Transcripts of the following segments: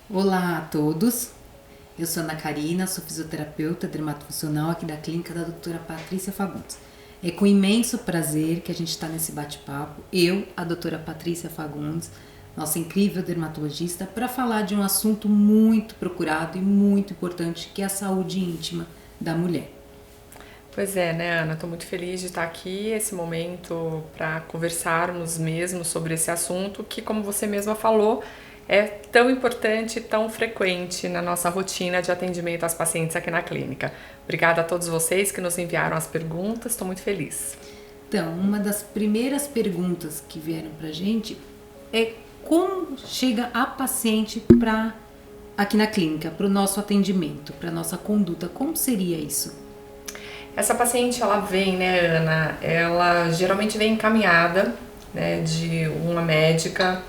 Olá a todos, eu sou Ana Karina, sou fisioterapeuta dermatofuncional aqui da clínica da doutora Patrícia Fagundes. É com imenso prazer que a gente está nesse bate-papo, eu, a doutora Patrícia Fagundes, nossa incrível dermatologista, para falar de um assunto muito procurado e muito importante, que é a saúde íntima da mulher. Pois é, né, Ana? Estou muito feliz de estar aqui, esse momento para conversarmos mesmo sobre esse assunto que, como você mesma falou, é tão importante e tão frequente na nossa rotina de atendimento às pacientes aqui na clínica. Obrigada a todos vocês que nos enviaram as perguntas, estou muito feliz. Então, uma das primeiras perguntas que vieram para a gente é como chega a paciente aqui na clínica, para o nosso atendimento, para a nossa conduta, como seria isso? Essa paciente, ela vem, né, Ana, ela geralmente vem encaminhada, né, de uma médica,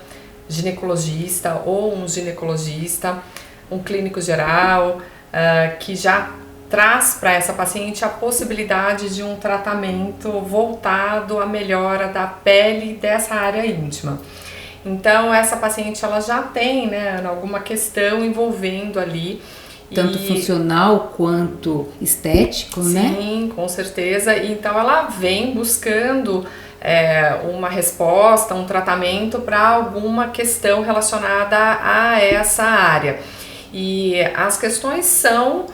ginecologista ou um ginecologista, um clínico geral, que já traz para essa paciente a possibilidade de um tratamento voltado à melhora da pele dessa área íntima. Então, essa paciente, ela já tem, né, Ana, alguma questão envolvendo ali. Tanto funcional quanto estético, sim, né? Sim, com certeza. Então ela vem buscando uma resposta, um tratamento para alguma questão relacionada a essa área. E as questões são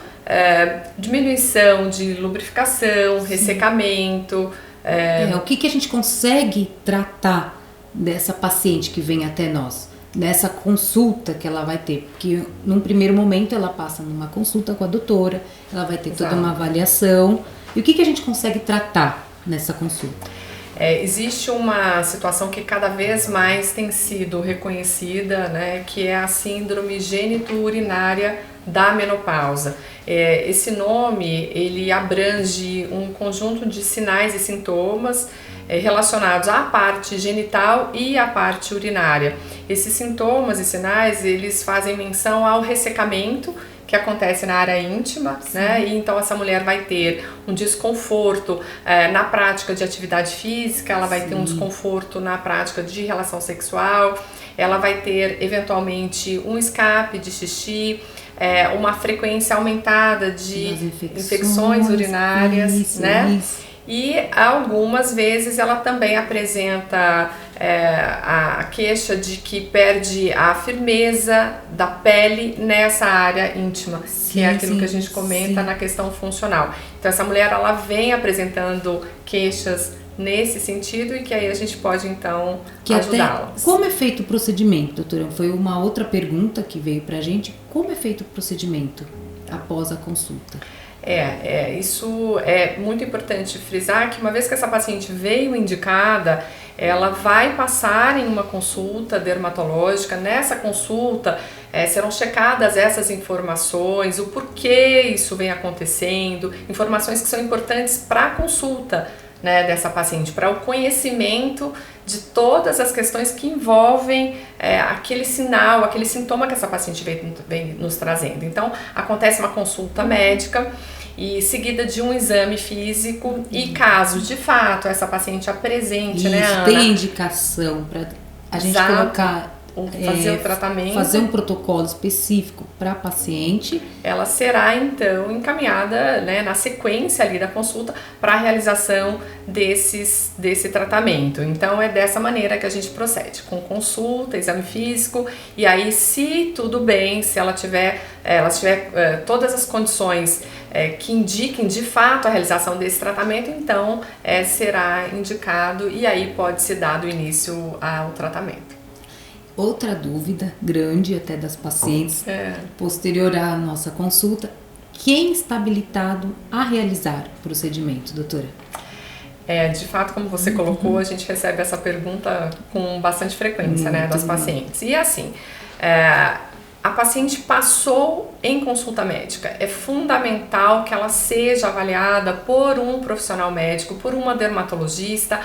diminuição de lubrificação, sim, ressecamento. O que a gente consegue tratar dessa paciente que vem até nós? Nessa consulta que ela vai ter, porque num primeiro momento ela passa numa consulta com a doutora, ela vai ter toda uma avaliação. E o que a gente consegue tratar nessa consulta? Existe uma situação que cada vez mais tem sido reconhecida, né, que é a síndrome genitururinária da menopausa. Esse nome, ele abrange um conjunto de sinais e sintomas relacionados à parte genital e à parte urinária. Esses sintomas e sinais, eles fazem menção ao ressecamento que acontece na área íntima, né? E então essa mulher vai ter um desconforto na prática de atividade física, ela vai ter um desconforto na prática de relação sexual, ela vai ter eventualmente um escape de xixi, uma frequência aumentada de infecções urinárias, isso, né? Isso. E algumas vezes ela também apresenta a queixa de que perde a firmeza da pele nessa área íntima, que é aquilo que a gente comenta na questão funcional. Então essa mulher, ela vem apresentando queixas nesse sentido e que aí a gente pode então ajudá-la. Como é feito o procedimento, doutora? Foi uma outra pergunta que veio pra gente. Como é feito o procedimento após a consulta? Isso é muito importante frisar que uma vez que essa paciente veio indicada, ela vai passar em uma consulta dermatológica. Nessa consulta serão checadas essas informações, o porquê isso vem acontecendo, informações que são importantes para a consulta, né, dessa paciente, para o conhecimento de todas as questões que envolvem aquele sinal, aquele sintoma que essa paciente vem nos trazendo. Então, acontece uma consulta médica e seguida de um exame físico e caso de fato essa paciente apresente, isso, né, Ana? Tem indicação para a gente colocar, fazer o tratamento, fazer um protocolo específico para a paciente. Ela será então encaminhada, né, na sequência ali da consulta para a realização desse tratamento. Então é dessa maneira que a gente procede, com consulta, exame físico, e aí se tudo bem, se ela tiver todas as condições que indiquem de fato a realização desse tratamento, então será indicado e aí pode ser dado início ao tratamento. Outra dúvida grande até das pacientes, posterior à nossa consulta, quem está habilitado a realizar o procedimento, doutora? De fato, como você colocou, a gente recebe essa pergunta com bastante frequência, né, das pacientes. E assim, a paciente passou em consulta médica, é fundamental que ela seja avaliada por um profissional médico, por uma dermatologista,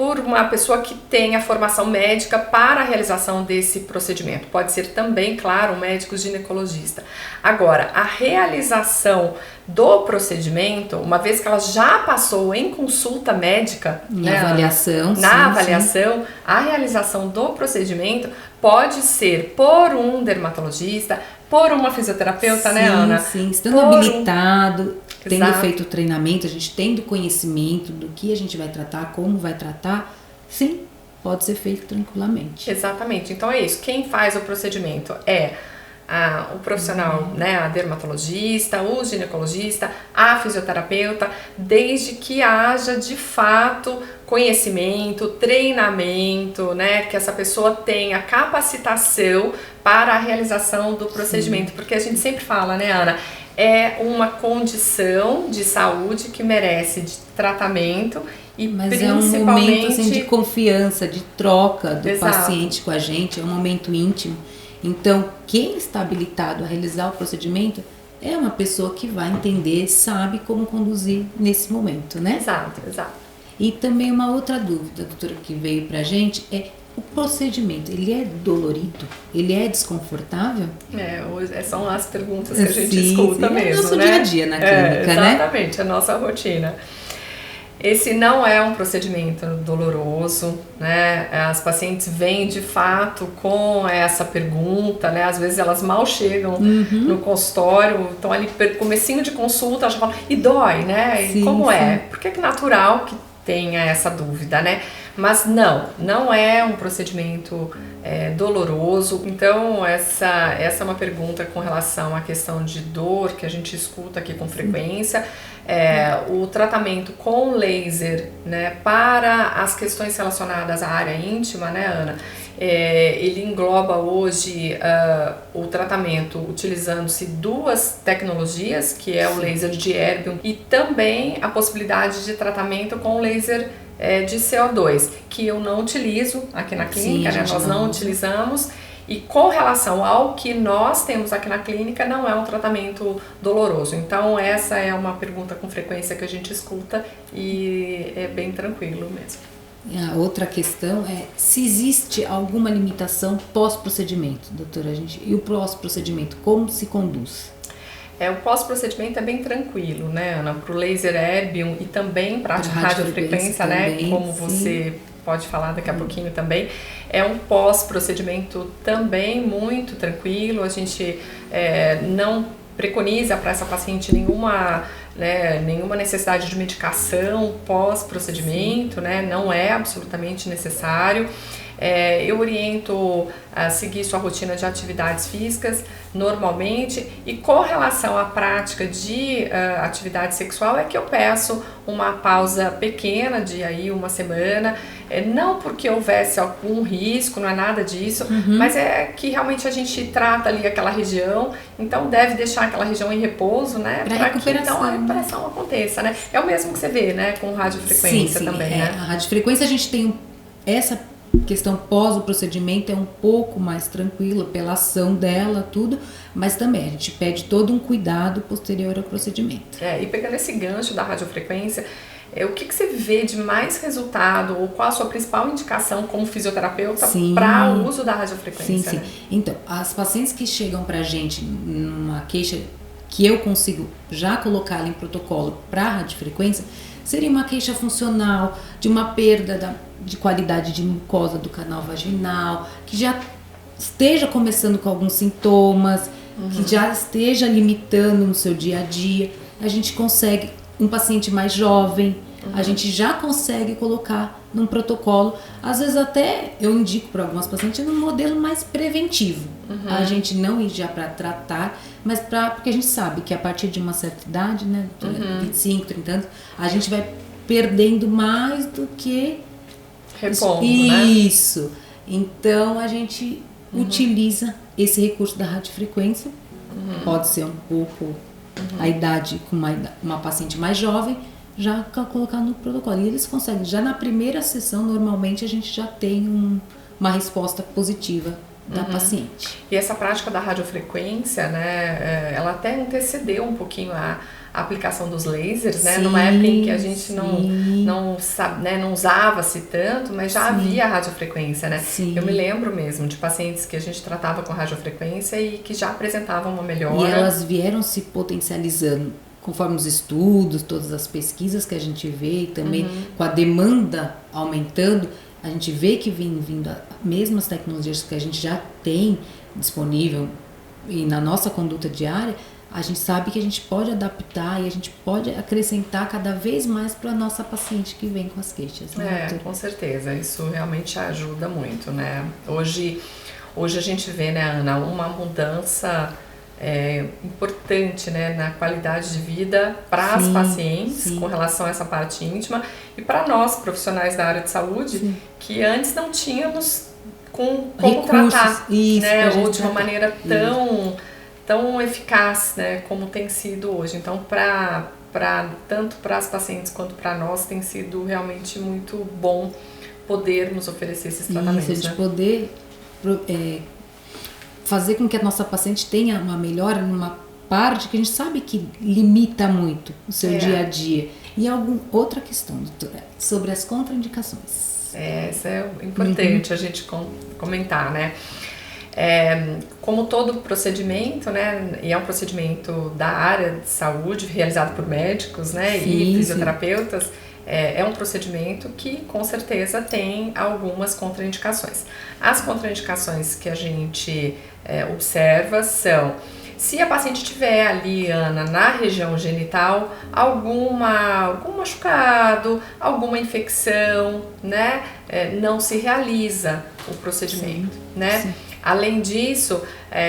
por uma pessoa que tenha formação médica para a realização desse procedimento. Pode ser também, claro, um médico ginecologista. Agora, a realização do procedimento, uma vez que ela já passou em consulta médica, na avaliação, a realização do procedimento pode ser por um dermatologista, por uma fisioterapeuta, né, Ana? Sim, estando habilitado, tendo feito o treinamento, a gente tendo conhecimento do que a gente vai tratar, como vai tratar, sim, pode ser feito tranquilamente. Exatamente. Então é isso. Quem faz o procedimento é o profissional, né, a dermatologista, o ginecologista, a fisioterapeuta, desde que haja de fato conhecimento, treinamento, né, que essa pessoa tenha capacitação para a realização do procedimento, porque a gente sempre fala, né, Ana, é uma condição de saúde que merece de tratamento e mas principalmente... é um momento assim, de confiança, de troca do paciente com a gente, é um momento íntimo. Então, quem está habilitado a realizar o procedimento é uma pessoa que vai entender, sabe como conduzir nesse momento, né? Exato. E também uma outra dúvida, doutora, que veio pra gente é: o procedimento, ele é dolorido? Ele é desconfortável? São as perguntas que a gente escuta mesmo, é o nosso né? dia a dia na clínica, né? Exatamente, a nossa rotina. Esse não é um procedimento doloroso, né? As pacientes vêm de fato com essa pergunta, né? Às vezes elas mal chegam no consultório, estão ali comecinho de consulta, elas já falam, e dói, né? E como é? Porque é natural que tenha essa dúvida, né? Mas não é um procedimento doloroso. Então essa é uma pergunta com relação à questão de dor que a gente escuta aqui com frequência. O tratamento com laser, né, para as questões relacionadas à área íntima, né, Ana, ele engloba hoje o tratamento utilizando-se duas tecnologias, que é o laser de erbium e também a possibilidade de tratamento com laser de CO2, que eu não utilizo aqui na clínica, né, nós não utilizamos. E com relação ao que nós temos aqui na clínica, não é um tratamento doloroso. Então essa é uma pergunta com frequência que a gente escuta e é bem tranquilo mesmo. A outra questão é se existe alguma limitação pós-procedimento, doutora. E o pós-procedimento, como se conduz? O pós-procedimento é bem tranquilo, né, Ana? Para o laser erbium e também para a radiofrequência, né? Como você pode falar daqui a pouquinho também. É um pós-procedimento também muito tranquilo. A gente não preconiza para essa paciente nenhuma necessidade de medicação pós-procedimento, né? Não é absolutamente necessário. Eu oriento a seguir sua rotina de atividades físicas normalmente, e com relação à prática de atividade sexual é que eu peço uma pausa pequena de aí uma semana, não porque houvesse algum risco, não é nada disso, mas é que realmente a gente trata ali aquela região, então deve deixar aquela região em repouso, né, para que então a recuperação aconteça, né? É o mesmo que você vê, né, com radiofrequência também, né? A radiofrequência a gente tem essa questão pós o procedimento é um pouco mais tranquila pela ação dela, tudo, mas também a gente pede todo um cuidado posterior ao procedimento. E pegando esse gancho da radiofrequência, o que você vê de mais resultado, ou qual a sua principal indicação como fisioterapeuta para o uso da radiofrequência? Né? Então, as pacientes que chegam pra gente numa queixa que eu consigo já colocar ela em protocolo para radiofrequência, seria uma queixa funcional de uma perda de qualidade de mucosa do canal vaginal, que já esteja começando com alguns sintomas, que já esteja limitando no seu dia a dia. A gente consegue, um paciente mais jovem, a gente já consegue colocar num protocolo. Às vezes até eu indico para algumas pacientes num modelo mais preventivo. A gente não ir já para tratar, mas porque a gente sabe que a partir de uma certa idade, né, 25, 30 anos, a gente vai perdendo mais do que repondo, isso, né? Então a gente utiliza esse recurso da radiofrequência. Pode ser um pouco a idade com uma paciente mais jovem, já colocar no protocolo. E eles conseguem, já na primeira sessão, normalmente a gente já tem uma resposta positiva da paciente. E essa prática da radiofrequência, né, ela até antecedeu um pouquinho a aplicação dos lasers, né, numa época em que a gente não usava-se tanto, mas já havia a radiofrequência, né. Sim. Eu me lembro mesmo de pacientes que a gente tratava com radiofrequência e que já apresentavam uma melhora. E elas vieram se potencializando conforme os estudos, todas as pesquisas que a gente vê, e também com a demanda aumentando, a gente vê que vem vindo as mesmas tecnologias que a gente já tem disponível e na nossa conduta diária, a gente sabe que a gente pode adaptar e a gente pode acrescentar cada vez mais para a nossa paciente que vem com as queixas. Né, doutora? Com certeza, isso realmente ajuda muito, né? Hoje a gente vê, né, Ana, uma mudança importante, né, na qualidade de vida para as pacientes com relação a essa parte íntima e para nós profissionais da área de saúde que antes não tínhamos como tratar, né, ou de uma maneira tão eficaz, né, como tem sido hoje. Então, tanto para as pacientes quanto para nós tem sido realmente muito bom podermos oferecer esses tratamentos. Isso, a gente poder fazer com que a nossa paciente tenha uma melhora numa parte que a gente sabe que limita muito o seu dia a dia. E outra questão, doutora, sobre as contraindicações. Isso é importante a gente comentar, né? Como todo procedimento, né, e é um procedimento da área de saúde realizado por médicos, né, e fisioterapeutas, é um procedimento que com certeza tem algumas contraindicações. As contraindicações que a gente observa são: se a paciente tiver ali, Ana, na região genital, algum machucado, alguma infecção, né, não se realiza o procedimento, né? Sim. Além disso,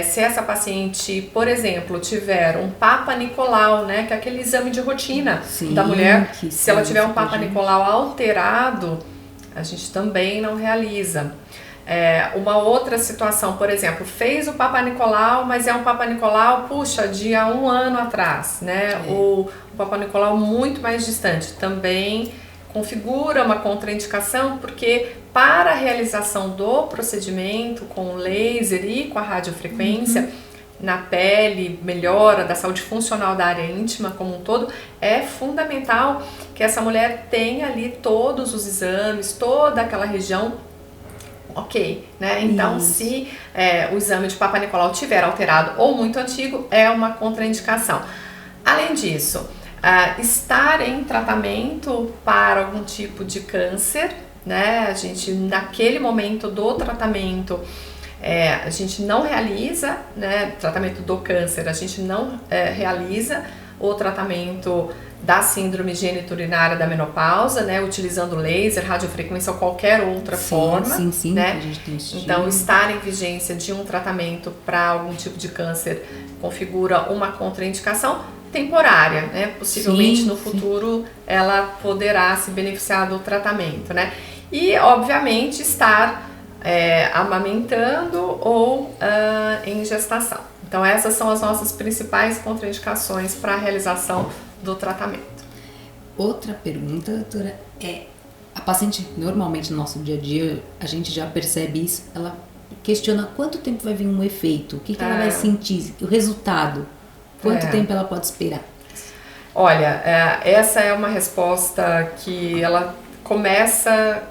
se essa paciente, por exemplo, tiver um Papa Nicolau, né, que é aquele exame de rotina da mulher, se ela tiver um Papa Nicolau alterado, a gente também não realiza. Uma outra situação, por exemplo, fez o Papa Nicolau, mas é um Papa Nicolau, de há 1 ano atrás, né? Ou um Papa Nicolau muito mais distante, também configura uma contraindicação, porque para a realização do procedimento com o laser e com a radiofrequência na pele, melhora da saúde funcional da área íntima como um todo, é fundamental que essa mulher tenha ali todos os exames, toda aquela região né? Então, se o exame de Papa Nicolau tiver alterado ou muito antigo, é uma contraindicação. Além disso, estar em tratamento para algum tipo de câncer, né? A gente, naquele momento do tratamento, a gente não realiza, né? Tratamento do câncer, a gente não realiza o tratamento da síndrome geniturinária da menopausa, né, utilizando laser, radiofrequência ou qualquer outra forma, né? Então, estar em vigência de um tratamento para algum tipo de câncer configura uma contraindicação temporária, né? Possivelmente no futuro ela poderá se beneficiar do tratamento, né? E, obviamente, estar amamentando ou em gestação. Então, essas são as nossas principais contraindicações para a realização do tratamento. Outra pergunta, doutora, a paciente, normalmente no nosso dia a dia, a gente já percebe isso, ela questiona quanto tempo vai vir um efeito, o que ela vai sentir, o resultado, quanto tempo ela pode esperar? Olha, essa é uma resposta que ela começa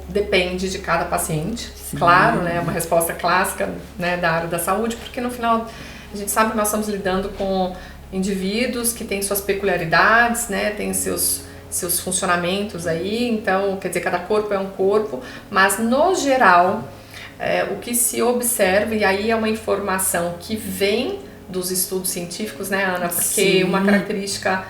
depende de cada paciente, claro, né, uma resposta clássica, né, da área da saúde, porque no final a gente sabe que nós estamos lidando com indivíduos que têm suas peculiaridades, né, têm seus funcionamentos aí, então, quer dizer, cada corpo é um corpo, mas no geral, o que se observa, e aí é uma informação que vem dos estudos científicos, né, Ana, porque uma característica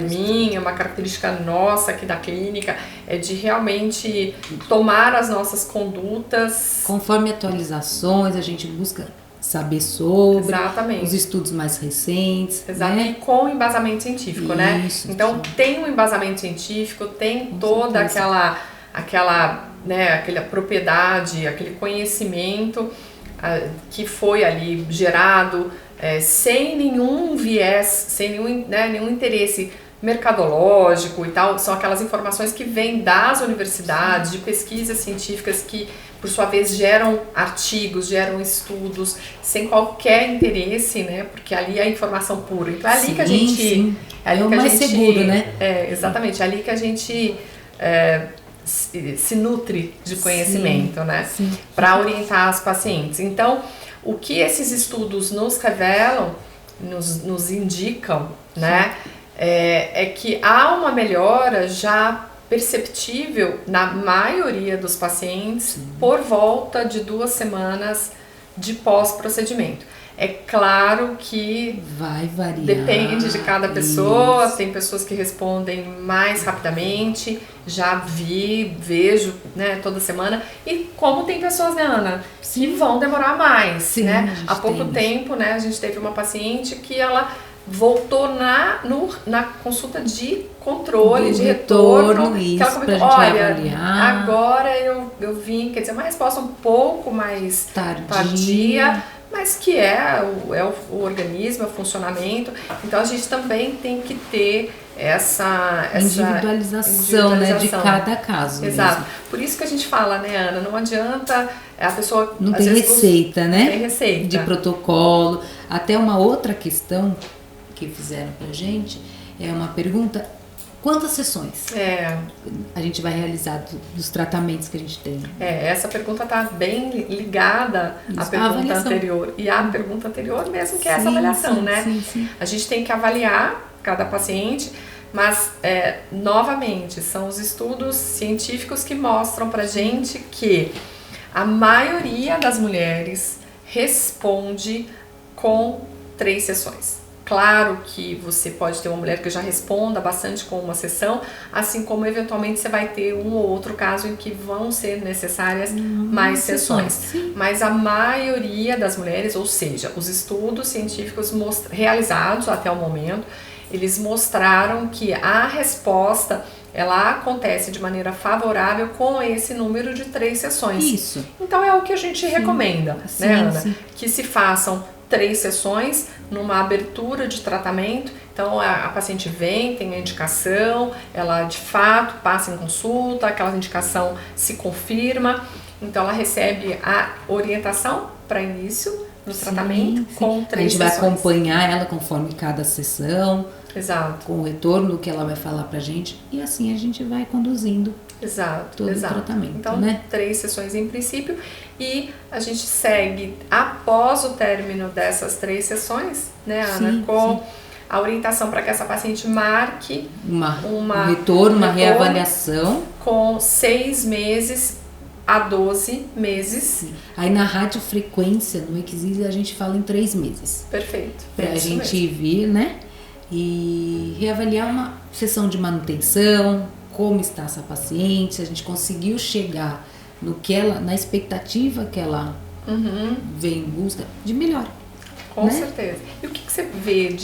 minha, uma característica nossa aqui da clínica, é de realmente tomar as nossas condutas. Conforme atualizações, a gente busca saber sobre os estudos mais recentes. Né? E com embasamento científico, né? Então, tem um embasamento científico, tem toda aquela propriedade, aquele conhecimento que foi ali gerado sem nenhum viés, sem nenhum interesse mercadológico e tal. São aquelas informações que vêm das universidades, de pesquisas científicas que por sua vez geram artigos, geram estudos, sem qualquer interesse, né? Porque ali é a informação pura. Então é ali que a gente... É ali que a gente, seguro, né? Exatamente, é ali que a gente se nutre de conhecimento, né? Para orientar os pacientes. Então, o que esses estudos nos revelam, nos indicam, né? É que há uma melhora já perceptível na maioria dos pacientes por volta de 2 semanas de pós-procedimento. É claro que vai variar, depende de cada pessoa, tem pessoas que respondem mais rapidamente, já vejo, né, toda semana, e como tem pessoas, né, Ana, que vão demorar mais, né? Há pouco tempo, né, a gente teve uma paciente que ela voltou na consulta de controle, de retorno, que ela comentou, olha, agora eu vim, quer dizer, uma resposta um pouco mais tardia, mas que é o organismo, é o funcionamento. Então a gente também tem que ter essa individualização, né, de cada caso. Exato. Mesmo. Por isso que a gente fala, né, Ana, não adianta a pessoa... Não tem receita, né? Não tem receita. De protocolo. Até uma outra questão que fizeram pra gente é uma pergunta: quantas sessões a gente vai realizar dos tratamentos que a gente tem? Essa pergunta está bem ligada à pergunta anterior. E à pergunta anterior mesmo, que é essa avaliação, né? Sim. A gente tem que avaliar cada paciente, mas, novamente, são os estudos científicos que mostram pra gente que a maioria das mulheres responde com 3 sessões. Claro que você pode ter uma mulher que já responda bastante com uma sessão, assim como eventualmente você vai ter um ou outro caso em que vão ser necessárias mais sessões. Mas a maioria das mulheres, ou seja, os estudos científicos realizados até o momento, eles mostraram que a resposta ela acontece de maneira favorável com esse número de 3 sessões. Isso. Então é o que a gente recomenda, né, Ana? Que se façam 3 sessões numa abertura de tratamento. Então a paciente vem, tem a indicação, ela de fato passa em consulta, aquela indicação se confirma, então ela recebe a orientação para início do tratamento com 3 sessões. A gente vai acompanhar ela conforme cada sessão. Exato. Com o retorno do que ela vai falar pra gente, e assim a gente vai conduzindo todo o tratamento. Então, né? 3 sessões em princípio, e a gente segue após o término dessas 3 sessões, né, Ana, com a orientação para que essa paciente marque um retorno, uma reavaliação com 6 meses a 12 meses. Aí na radiofrequência, no Exis, a gente fala em 3 meses. Perfeito. Pra gente vir, né? E reavaliar uma sessão de manutenção, como está essa paciente, se a gente conseguiu chegar no que ela, na expectativa que ela vem em busca de melhor. Com certeza. E o que você vê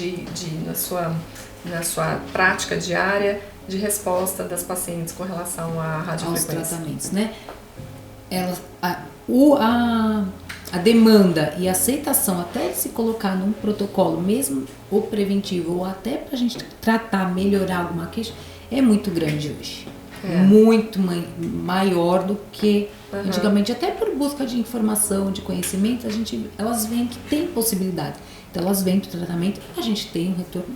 na sua prática diária de resposta das pacientes com relação à radiofrequência? Aos tratamentos, né? A demanda e a aceitação até de se colocar num protocolo, mesmo ou preventivo, ou até pra gente tratar, melhorar alguma queixa, é muito grande hoje. Muito maior do que antigamente, até por busca de informação, de conhecimento, elas veem que tem possibilidade. Então elas vêm do tratamento, a gente tem um retorno,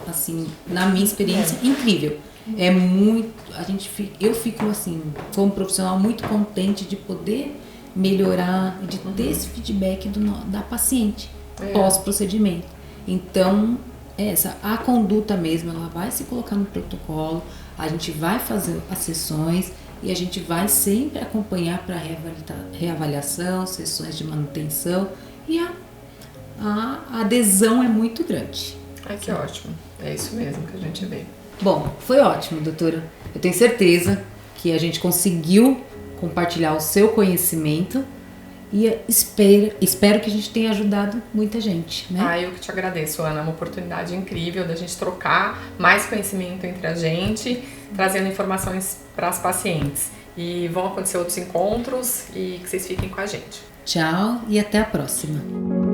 assim, na minha experiência, incrível. É muito, eu fico assim, como profissional, muito contente de poder melhorar, de ter esse feedback da paciente pós-procedimento. Então, a conduta mesmo, ela vai se colocar no protocolo, a gente vai fazer as sessões e a gente vai sempre acompanhar para reavaliação, sessões de manutenção, e a adesão é muito grande. Que ótimo, é isso mesmo que a gente vê. Bom, foi ótimo, doutora. Eu tenho certeza que a gente conseguiu compartilhar o seu conhecimento e espero que a gente tenha ajudado muita gente, né? Eu que te agradeço, Ana, uma oportunidade incrível da gente trocar mais conhecimento entre a gente, trazendo informações para as pacientes. E vão acontecer outros encontros e que vocês fiquem com a gente. Tchau e até a próxima.